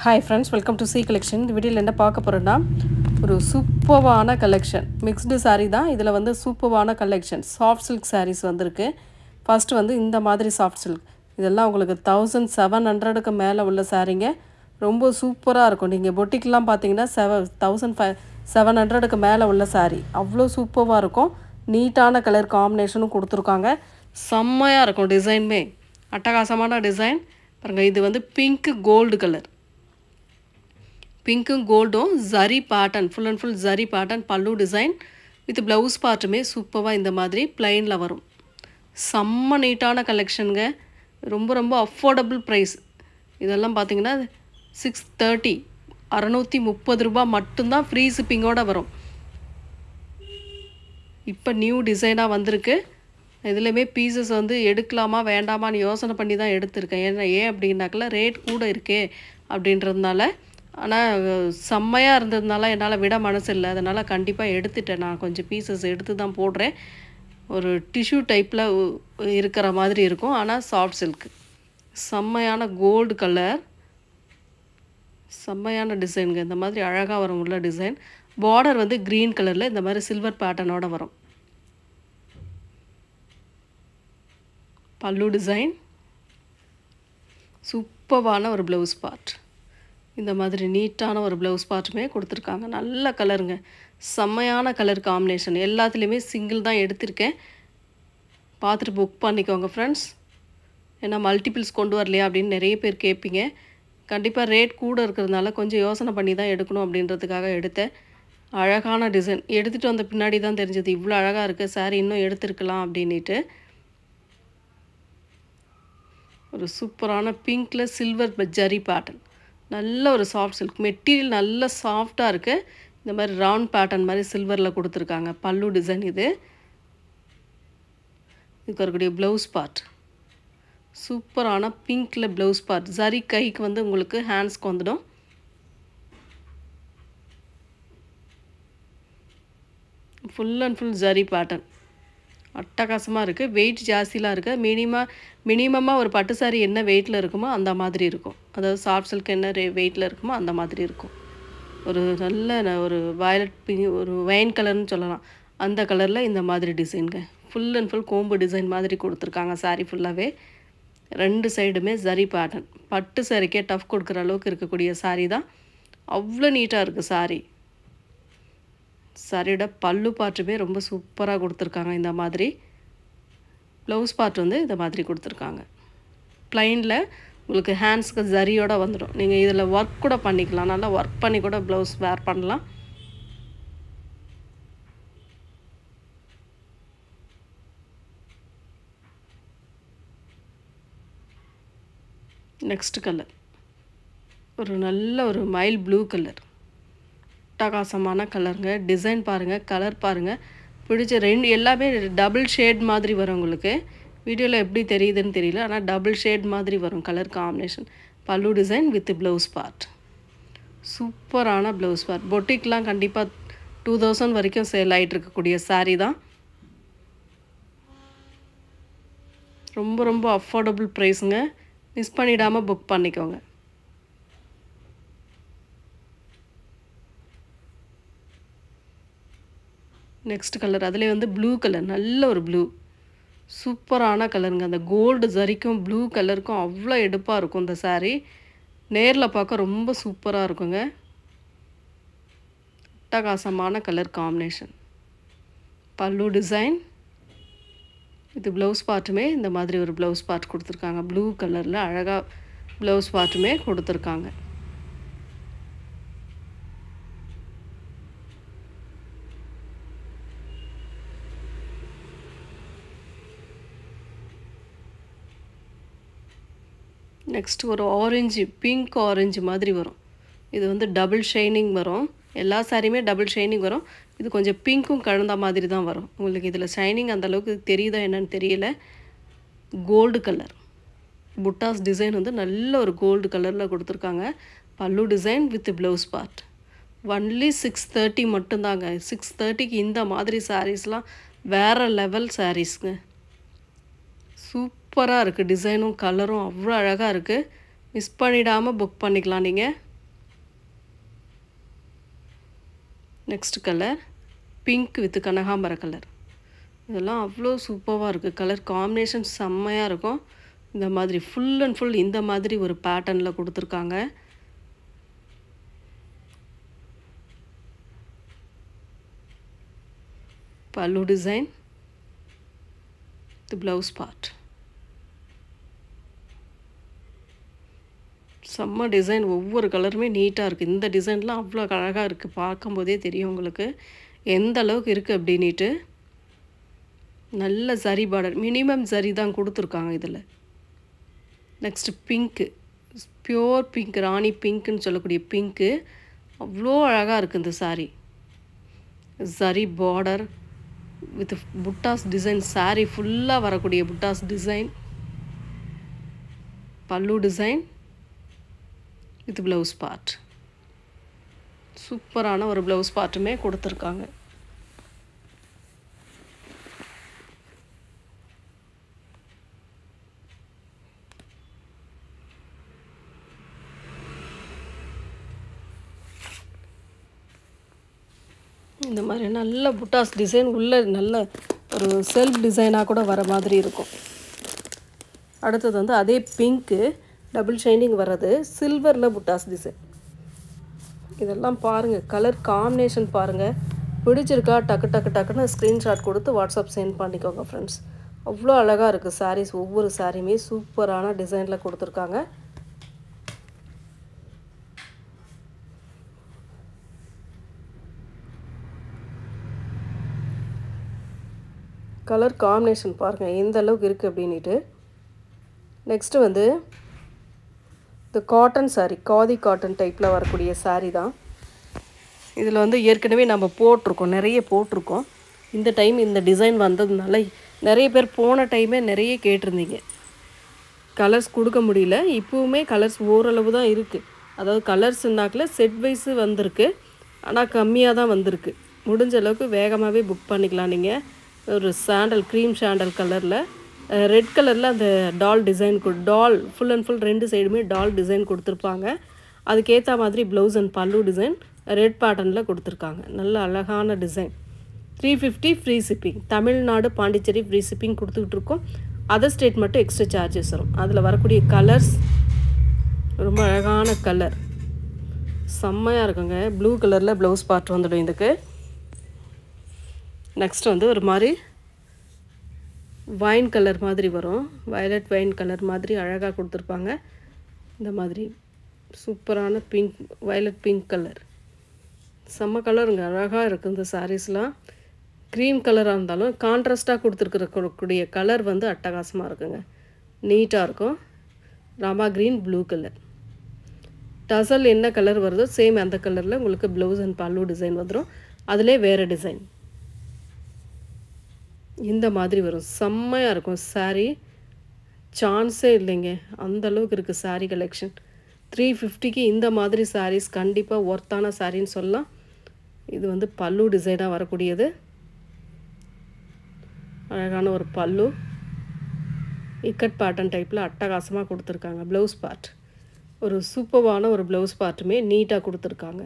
Hi friends, welcome to C collection. இந்த வீடியோல என்ன பார்க்க போறோம்னா ஒரு சூப்பரான கலெக்ஷன் மிக்ஸ்டு saree தான். இதுல வந்து சூப்பரான கலெக்ஷன் சாஃப்ட் silk sarees வந்திருக்கு. ஃபர்ஸ்ட் வந்து இந்த மாதிரி சாஃப்ட் silk. இதெல்லாம் உங்களுக்கு 1700க்கு மேல உள்ள சாரீங்க. ரொம்ப சூப்பரா இருக்கும். நீங்க பொட்டிக்லாம் பாத்தீங்கன்னா 1700க்கு மேல உள்ள saree. அவ்ளோ சூப்பரா இருக்கும். நீட்டான கலர் காம்பினேஷனும் கொடுத்திருக்காங்க. செம்மையா இருக்கும் டிசைன்மே. அட்டகாசமான டிசைன். பாருங்க இது வந்து பிங்க் கோல்ட் கலர். பிங்க்கும் கோல்டும் zari pattern full and full zari pattern pallu design with blouse பார்ட்டுமே சூப்பராக இந்த மாதிரி பிளைனில் வரும். செம்ம நீட்டான கலெக்ஷனுங்க. ரொம்ப ரொம்ப அஃபோர்டபுள் ப்ரைஸ். இதெல்லாம் பார்த்தீங்கன்னா 630 630 மட்டும்தான் ஃப்ரீ ஷிப்பிங்கோடு வரும். இப்போ நியூ டிசைனாக வந்திருக்கு. இதுலேயுமே பீசஸ் வந்து எடுக்கலாமா வேண்டாமான்னு யோசனை பண்ணி தான் எடுத்திருக்கேன். ஏன் அப்படின்னாக்கல ரேட் கூட இருக்கே அப்படின்றதுனால. ஆனால் செம்மையாக இருந்ததுனால என்னால் விட மனசு இல்லை. அதனால் கண்டிப்பாக எடுத்துட்டேன். நான் கொஞ்சம் பீசஸ் எடுத்து தான் போடுறேன். ஒரு டிஷ்யூ டைப்பில் இருக்கிற மாதிரி இருக்கும். ஆனால் சாஃப்ட் சில்க் செம்மையான கோல்டு கலர் செம்மையான டிசைனுங்க. இந்த மாதிரி அழகாக வரும் உள்ள டிசைன். பார்டர் வந்து க்ரீன் கலரில் இந்த மாதிரி சில்வர் பேட்டர்னோட வரும். பல்லு டிசைன் சூப்பரான ஒரு ப்ளவுஸ் பார்ட். இந்த மாதிரி நீட்டான ஒரு ப்ளவுஸ் பார்ட்டுமே கொடுத்துருக்காங்க. நல்ல கலருங்க. செம்மையான கலர் காம்பினேஷன். எல்லாத்துலேயுமே சிங்கிள் தான் எடுத்திருக்கேன். பார்த்துட்டு புக் பண்ணிக்கோங்க ஃப்ரெண்ட்ஸ். ஏன்னா மல்டிபிள்ஸ் கொண்டு வரலையா அப்படின்னு நிறைய பேர் கேட்பீங்க. கண்டிப்பாக ரேட் கூட இருக்கிறதுனால கொஞ்சம் யோசனை பண்ணி தான் எடுக்கணும் அப்படின்றதுக்காக எடுத்தேன். அழகான டிசைன். எடுத்துகிட்டு வந்த பின்னாடி தான் தெரிஞ்சது இவ்வளோ அழகாக இருக்குது சாரீ இன்னும் எடுத்துருக்கலாம் அப்படின்ட்டு. ஒரு சூப்பரான பிங்க்கில் சில்வர் ஜரி பேட்டர்ன். நல்ல ஒரு சாஃப்ட் சில்க் மெட்டீரியல் நல்ல சாஃப்டாக இருக்குது. இந்த மாதிரி ரவுண்ட் பேட்டர்ன் மாதிரி சில்வரில் கொடுத்துருக்காங்க. பல்லு டிசைன் இது. இதுக்கு வரக்கூடிய ப்ளவுஸ் பார்ட் சூப்பரான பிங்க்கில் ப்ளவுஸ் பார்ட். ஜரி கைக்கு வந்து உங்களுக்கு ஹேண்ட்ஸ்க்கு வந்துடும். Full and full zari pattern அட்டகாசமாக இருக்குது. வெயிட் ஜாஸ்திலாம் இருக்குது. மினிமமாக ஒரு பட்டு சாரி என்ன வெயிட்டில் இருக்குமோ அந்த மாதிரி இருக்கும். அதாவது சாஃப்ட் சில்க் என்ன வெயிட்டில் இருக்குமோ அந்த மாதிரி இருக்கும். ஒரு நல்ல ஒரு வயலட் பிங்க் ஒரு வைன் கலர்னு சொல்லலாம். அந்த கலரில் இந்த மாதிரி டிசைனுங்க. ஃபுல் அண்ட் ஃபுல் கோம்பு டிசைன் மாதிரி கொடுத்துருக்காங்க. சாரீ ஃபுல்லாகவே ரெண்டு சைடுமே ஜரி பேட்டர்ன். பட்டு சாரிக்கே டஃப் கொடுக்குற அளவுக்கு இருக்கக்கூடிய சாரீ தான். அவ்வளோ நீட்டாக இருக்குது சாரீ. சாரியோட பல்லு பார்ட்டுமே ரொம்ப சூப்பராக கொடுத்துருக்காங்க. இந்த மாதிரி ப்ளவுஸ் பார்ட் வந்து இந்த மாதிரி கொடுத்துருக்காங்க. ப்ளைனில் உங்களுக்கு ஹேண்ட்ஸ்க்கு ஜரியோடு வந்துடும். நீங்கள் இதில் ஒர்க் கூட பண்ணிக்கலாம். நல்லா ஒர்க் பண்ணி கூட ப்ளவுஸ் வேர் பண்ணலாம். நெக்ஸ்ட் கலர் ஒரு நல்ல ஒரு மைல் ப்ளூ கலர். அட்டகாசமான கலருங்க. டிசைன் பாருங்கள், கலர் பாருங்கள். பிடிச்ச ரெண்டு எல்லாமே டபுள் ஷேட் மாதிரி வரும். உங்களுக்கு வீடியோவில் எப்படி தெரியுதுன்னு தெரியல. ஆனால் டபுள் ஷேட் மாதிரி வரும் கலர் காம்பினேஷன். பல்லு டிசைன் வித் ப்ளவுஸ் பார்ட். சூப்பரான ப்ளவுஸ் பார்ட். பொட்டிக்லாம் கண்டிப்பாக 2000 வரைக்கும் சேல் ஆகிட்டு இருக்கக்கூடிய சாரீ தான். ரொம்ப ரொம்ப அஃபோர்டபுள் ப்ரைஸுங்க. மிஸ் பண்ணிடாமல் புக் பண்ணிக்கோங்க. நெக்ஸ்ட் கலர் அதிலே வந்து ப்ளூ கலர். நல்ல ஒரு ப்ளூ சூப்பரான கலருங்க. அந்த கோல்டு ஜரிக்கும் ப்ளூ கலருக்கும் அவ்வளோ எடுப்பாக இருக்கும் இந்த சாரீ. நேரில் பார்க்க ரொம்ப சூப்பராக இருக்குங்க. அட்டகாசமான கலர் காம்பினேஷன். பல்லு டிசைன் இது ப்ளவுஸ் பார்ட்டுமே இந்த மாதிரி ஒரு ப்ளவுஸ் பார்ட் கொடுத்துருக்காங்க. ப்ளூ கலரில் அழகாக ப்ளவுஸ் பார்ட்டுமே கொடுத்துருக்காங்க. நெக்ஸ்ட் ஒரு ஆரஞ்சு பிங்க் ஆரஞ்சு மாதிரி வரும். இது வந்து டபுள் ஷைனிங் வரும். எல்லா சாரியுமே டபுள் ஷைனிங் வரும். இது கொஞ்சம் பிங்க்கும் கலந்த மாதிரி தான் வரும். உங்களுக்கு இதில் ஷைனிங் அந்தளவுக்கு தெரியுதா என்னன்னு தெரியல. கோல்டு கலர் புட்டாஸ் டிசைன் வந்து நல்ல ஒரு கோல்டு கலரில் கொடுத்துருக்காங்க. பல்லு design with blouse part. Only 630 மட்டும்தாங்க. 630க்கு இந்த மாதிரி சாரீஸ்லாம் வேறு லெவல் சாரீஸ்ங்க. சூப்பராக இருக்குது. டிசைனும் கலரும் அவ்வளோ அழகாக இருக்குது. மிஸ் பண்ணிடாமல் புக் பண்ணிக்கலாம் நீங்கள். நெக்ஸ்ட் கலர் பிங்க் வித் கனகாம்பர கலர். இதெல்லாம் அவ்வளோ சூப்பராக இருக்குது. கலர் காம்பினேஷன் செம்மையாக இருக்கும். இந்த மாதிரி ஃபுல் அண்ட் ஃபுல் இந்த மாதிரி ஒரு பேட்டர்னில் கொடுத்துருக்காங்க. பல்லு டிசைன், தி ப்ளவுஸ் பார்ட். செம்ம டிசைன், ஒவ்வொரு கலருமே நீட்டாக இருக்குது. இந்த டிசைன்லாம் அவ்வளோ அழகாக இருக்குது. பார்க்கும்போதே தெரியும் உங்களுக்கு எந்த அளவுக்கு இருக்குது அப்படின்ட்டு. நல்ல சரி பார்டர், மினிமம் சரி தான் கொடுத்துருக்காங்க இதில். நெக்ஸ்ட் பிங்க்கு, பியோர் பிங்க், ராணி பிங்க்குன்னு சொல்லக்கூடிய பிங்க்கு அவ்வளோ அழகாக இருக்குது இந்த சாரீ. சரி border with buttas design, sari ஃபுல்லாக வரக்கூடிய புட்டாஸ் டிசைன், பல்லு டிசைன் வித் ப்ளவுஸ் பார்ட். சூப்பரான ஒரு ப்ளவுஸ் பார்ட்டுமே கொடுத்துருக்காங்க. இந்த மாதிரி நல்ல புட்டாஸ் டிசைன் உள்ள நல்ல ஒரு செல்ஃப் டிசைனாக கூட வர மாதிரி இருக்கும். அடுத்தது வந்து அதே பிங்க்கு டபுள் ஷைனிங் வர்றது, சில்வரில் புட்டாஸ் டிசைன். இதெல்லாம் பாருங்கள், கலர் காம்பினேஷன் பாருங்கள். பிடிச்சிருக்கா டக்கு டக்கு டக்குன்னு ஸ்க்ரீன்ஷாட் கொடுத்து வாட்ஸ்அப் சென்ட் பண்ணிக்கோங்க ஃப்ரெண்ட்ஸ். அவ்வளோ அழகாக இருக்குது சாரீஸ். ஒவ்வொரு சாரியுமே சூப்பரான டிசைனில் கொடுத்துருக்காங்க. கலர் காம்பினேஷன் பாருங்கள் எந்த அளவுக்கு இருக்குது அப்படின்ட்டு. நெக்ஸ்ட்டு வந்து இந்த காட்டன் சாரீ, காதி காட்டன் டைப்பில் வரக்கூடிய சாரீ தான். இதில் வந்து ஏற்கனவே நம்ம போட்டிருக்கோம், நிறைய போட்டிருக்கோம். இந்த டைம் இந்த டிசைன் வந்ததுனால நிறைய பேர் போன டைமே நிறைய கேட்டிருந்தீங்க. கலர்ஸ் கொடுக்க முடியல. இப்போவுமே கலர்ஸ் ஓரளவு தான் இருக்குது. அதாவது கலர்ஸ்னாக்கில் செட் வைஸு வந்திருக்கு, ஆனால் கம்மியாக தான் வந்திருக்கு. முடிஞ்ச அளவுக்கு வேகமாகவே புக் பண்ணிக்கலாம். நீங்கள் ஒரு சாண்டல், க்ரீம் சாண்டல் கலரில் ரெட் கலரில் அந்த doll design, doll full and full 2 சைடுமே டால் டிசைன் கொடுத்துருப்பாங்க. அதுக்கேற்ற மாதிரி blouse and pallu design red பேட்டர்னில் கொடுத்துருக்காங்க. நல்ல அழகான design. 350 free shipping. Tamil Nadu, Pondicherry free shipping கொடுத்துக்கிட்டு இருக்கோம். அதர் ஸ்டேட் மட்டும் எக்ஸ்ட்ரா சார்ஜஸ் வரும். அதில் வரக்கூடிய கலர்ஸ் ரொம்ப அழகான கலர், செம்மையாக இருக்குங்க. ப்ளூ கலரில் ப்ளவுஸ் பார்ட் வந்துடும் இதுக்கு. நெக்ஸ்ட் வந்து ஒரு மாதிரி வைன் கலர் மாதிரி வரும். வயலட் வைன் கலர் மாதிரி அழகாக கொடுத்துருப்பாங்க. இந்த மாதிரி சூப்பரான பிங்க், வயலட் பிங்க் கலர், செம்ம கலருங்க. அழகாக இருக்குது இந்த சாரீஸ்லாம். க்ரீம் கலராக இருந்தாலும் கான்ட்ராஸ்ட்டாக கொடுத்துருக்கக்கூடிய கலர் வந்து அட்டகாசமாக இருக்குங்க, நீட்டாக இருக்கும். Rama green, blue colour. Tassel என்ன கலர் வருதோ சேம் அந்த கலரில் உங்களுக்கு ப்ளவுஸ் அண்ட் பல்லு டிசைன் வந்துடும். அதிலே வேறு டிசைன் இந்த மாதிரி வரும். செம்மையாக இருக்கும் சாரீ, சான்ஸே இல்லைங்க. அந்தளவுக்கு இருக்குது சாரீ கலெக்ஷன். 350க்கு இந்த மாதிரி சாரீஸ் கண்டிப்பாக ஒர்த்தான சாரின்னு சொல்லலாம். இது வந்து பல்லு டிசைனாக வரக்கூடியது. அழகான ஒரு பல்லு, இக்கட் பேட்டர்ன் டைப்பில் அட்டகாசமாக கொடுத்துருக்காங்க. ப்ளவுஸ் பார்ட் ஒரு சூப்பரான ஒரு ப்ளவுஸ் பார்ட்டுமே நீட்டாக கொடுத்துருக்காங்க.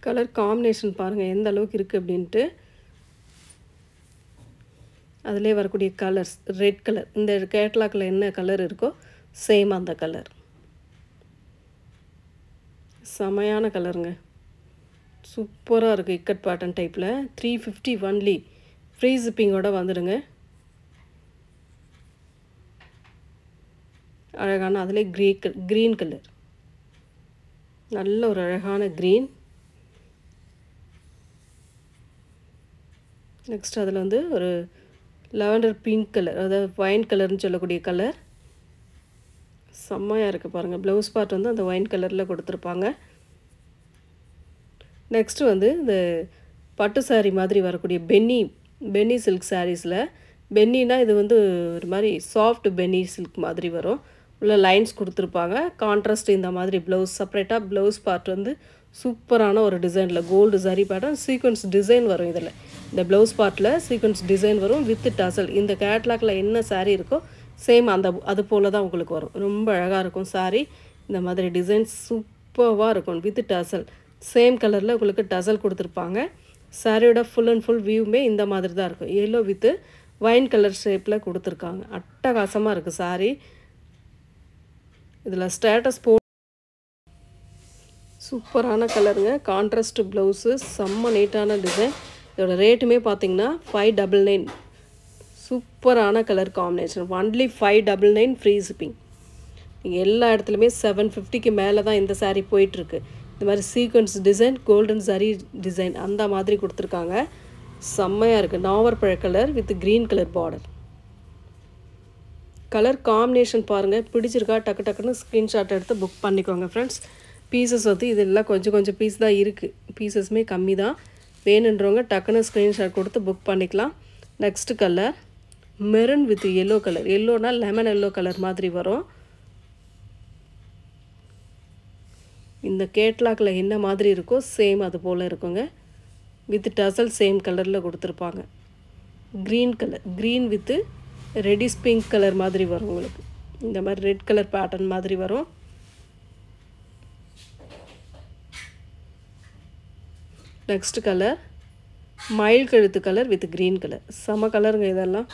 கலர் காம்பினேஷன் பாருங்கள் எந்த அளவுக்கு இருக்குது அப்படின்ட்டு. அதிலே வரக்கூடிய கலர்ஸ் ரெட் கலர், இந்த கேட்லாக்கில் என்ன கலர் இருக்கோ சேம் அந்த கலர். செமையான கலருங்க, சூப்பராக இருக்குது. இக்கட் பேட்டர்ன் டைப்பில் 350 ஒன்லி. ஃப்ரீ ஷிப்பிங்கோட வந்துடுங்க. அழகான அதிலே க்ரீன் கலர், நல்ல ஒரு அழகான க்ரீன். நெக்ஸ்ட் அதில் வந்து ஒரு லெவண்டர் பிங்க் கலர், அதாவது வைன் கலர்னு சொல்லக்கூடிய கலர், செம்மையாக இருக்குது பாருங்கள். ப்ளவுஸ் பார்ட் வந்து அந்த வைன் கலரில் கொடுத்துருப்பாங்க. நெக்ஸ்ட்டு வந்து இந்த பட்டு சாரீ மாதிரி வரக்கூடிய பென்னி சில்க் சாரீஸில், பென்னினா இது வந்து ஒரு மாதிரி சாஃப்ட் பென்னி சில்க் மாதிரி வரும். உள்ள லைன்ஸ் கொடுத்துருப்பாங்க. கான்ட்ராஸ்ட் இந்த மாதிரி ப்ளவுஸ், செப்பரேட்டாக ப்ளவுஸ் பார்ட் வந்து சூப்பரான ஒரு டிசைனில் கோல்டு சரி பேட்டர்ன் சீக்வன்ஸ் டிசைன் வரும். இதில் இந்த ப்ளவுஸ் பார்ட்டில் சீக்வன்ஸ் டிசைன் வரும் வித் டசல். இந்த கேட்லாக்கில் என்ன சாரீ இருக்கோ சேம் அது போல் தான் உங்களுக்கு வரும். ரொம்ப அழகாக இருக்கும் சாரீ. இந்த மாதிரி டிசைன் சூப்பராக இருக்கும் வித் டசல். சேம் கலரில் உங்களுக்கு டசல் கொடுத்துருப்பாங்க. சாரியோட ஃபுல் அண்ட் ஃபுல் வியூமே இந்த மாதிரி தான் இருக்கும். எல்லோ வித் வைன் கலர் ஷேப்பில் கொடுத்துருக்காங்க. அட்டகாசமாக இருக்குது சாரி. இதில் ஸ்டேட்டஸ் சூப்பரான கலருங்க. கான்ட்ராஸ்ட் ப்ளவுஸு, செம்ம நீட்டான டிசைன். இதோட ரேட்டுமே பார்த்தீங்கன்னா 599. சூப்பரான colour combination. Only 599 free shipping. நீங்கள் எல்லா இடத்துலையுமே 750க்கு மேலே தான் இந்த சாரீ போயிட்டுருக்கு. இந்த மாதிரி sequins design, golden zari design அந்த மாதிரி கொடுத்துருக்காங்க. செம்மையாக இருக்குது. நாவற்பழ colour with green colour border. Colour combination பாருங்கள். பிடிச்சிருக்கா டக்கு டக்குன்னு ஸ்க்ரீன்ஷாட் எடுத்து புக் பண்ணிக்கோங்க ஃப்ரெண்ட்ஸ். பீசஸ் வந்து இதெல்லாம் கொஞ்சம் பீஸ் தான் இருக்குது. பீசஸுமே கம்மி தான். வேணுன்றவங்க டக்குன்னு ஸ்க்ரீன்ஷாட் கொடுத்து புக் பண்ணிக்கலாம். Next colour maroon with yellow colour. எல்லோனா லெமன் எல்லோ கலர் மாதிரி வரும். இந்த கேட்லாக்கில் என்ன மாதிரி இருக்கோ சேம் அது போல் இருக்குங்க. வித் டசல் சேம் கலரில் கொடுத்துருப்பாங்க. Green colour, green with radish pink colour மாதிரி வரும் உங்களுக்கு. இந்த மாதிரி ரெட் கலர் பேட்டர்ன் மாதிரி வரும். நெக்ஸ்ட் கலர் மயில் கழுத்து கலர் வித் க்ரீன் கலர். செம கலருங்க. இதெல்லாம்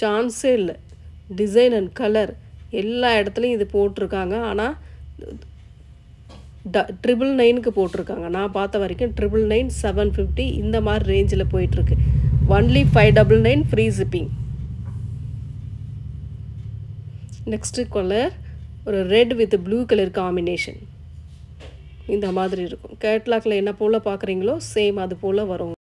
சான்ஸே இல்லை. டிசைன் அண்ட் கலர் எல்லா இடத்துலையும் இது போட்டிருக்காங்க. ஆனால் 999க்கு போட்டிருக்காங்க. நான் பார்த்த வரைக்கும் 999, 750 இந்த மாதிரி ரேஞ்சில் போயிட்டுருக்கு. Only 599 free shipping. Next colour ஒரு red with blue colour combination இந்த மாதிரி இருக்கும். கேட்லாக்கில் என்ன போல் பார்க்குறீங்களோ சேம் அது போல் வரும்.